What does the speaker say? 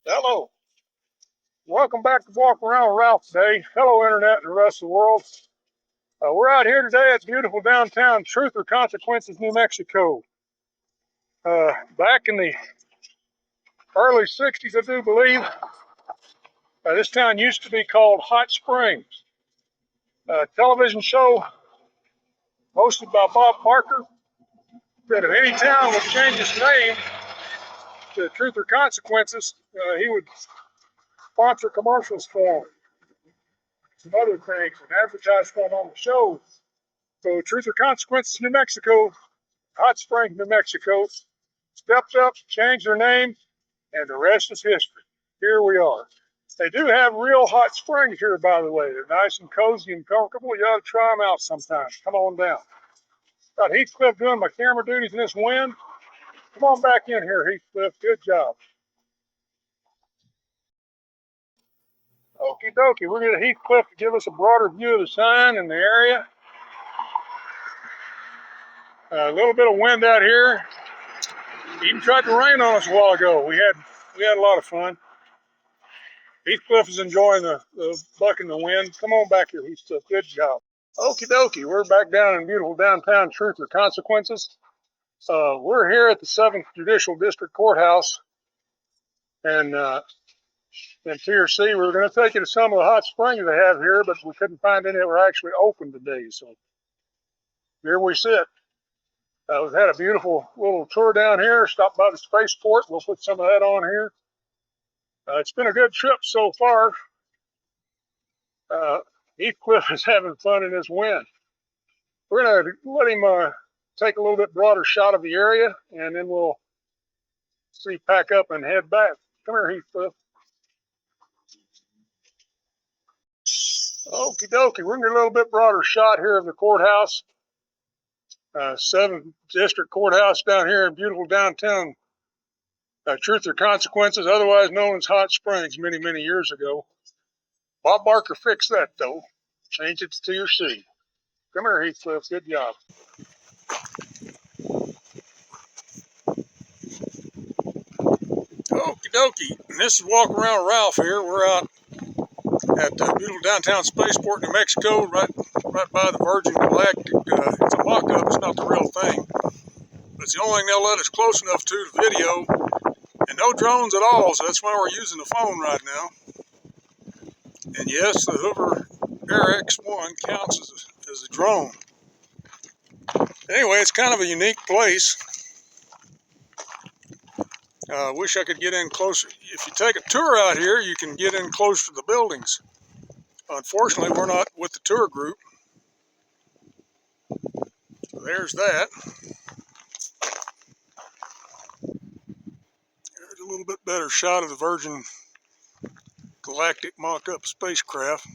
Hello. Welcome back to Walk Around with Ralph today. Hello, Internet and the rest of the world. We're out here today at beautiful downtown Truth or Consequences, New Mexico. Back in the early 60s, I do believe, this town used to be called Hot Springs. A television show hosted by Bob Barker said if any town would change its name to Truth or Consequences, he would sponsor commercials for them. Some other things and advertise for them on the show. So Truth or Consequences, New Mexico, Hot Springs, New Mexico, stepped up, changed their name, and the rest is history. Here we are. They do have real hot springs here, by the way. They're nice and cozy and comfortable. You ought to try them out sometime. Come on down. Got Heathcliff doing my camera duties in this wind. Come on back in here, Heathcliff. Good job. Okie dokie. We're going to Heathcliff to give us a broader view of the sign and the area. A little bit of wind out here. Even tried to rain on us a while ago. We had a lot of fun. Heathcliff is enjoying the buck in the wind. Come on back here, Heathcliff. Good job. Okie dokie. We're back down in beautiful downtown Truth or Consequences. We're here at the 7th Judicial District Courthouse. And in Tier C, we're going to take you to some of the hot springs they have here, but we couldn't find any that were actually open today. So here we sit. We've had a beautiful little tour down here. Stopped by the Spaceport. We'll put some of that on here. It's been a good trip so far. Heathcliff is having fun in this wind. We're going to let him take a little bit broader shot of the area, and then we'll see, pack up and head back. Come here, Heathcliff. Okie dokie. We're going to get a little bit broader shot here of the courthouse. 7th District Courthouse down here in beautiful downtown Truth or Consequences, otherwise known as Hot Springs, many, many years ago. Bob Barker fixed that, though. Changed it to Tier C. Come here, Heathcliff. Good job. Okie dokie. And this is Walk Around Ralph here. We're out at beautiful downtown Spaceport, New Mexico, right by the Virgin Galactic. It's a mock-up. It's not the real thing. But it's the only thing they'll let us close enough to the video. And no drones at all, so that's why we're using the phone right now. And yes, the Hoover Air X1 counts as a drone. Anyway, it's kind of a unique place. Wish I could get in closer. If you take a tour out here, you can get in close to the buildings. Unfortunately, we're not with the tour group. So there's that. There's a little bit better shot of the Virgin Galactic mock-up spacecraft.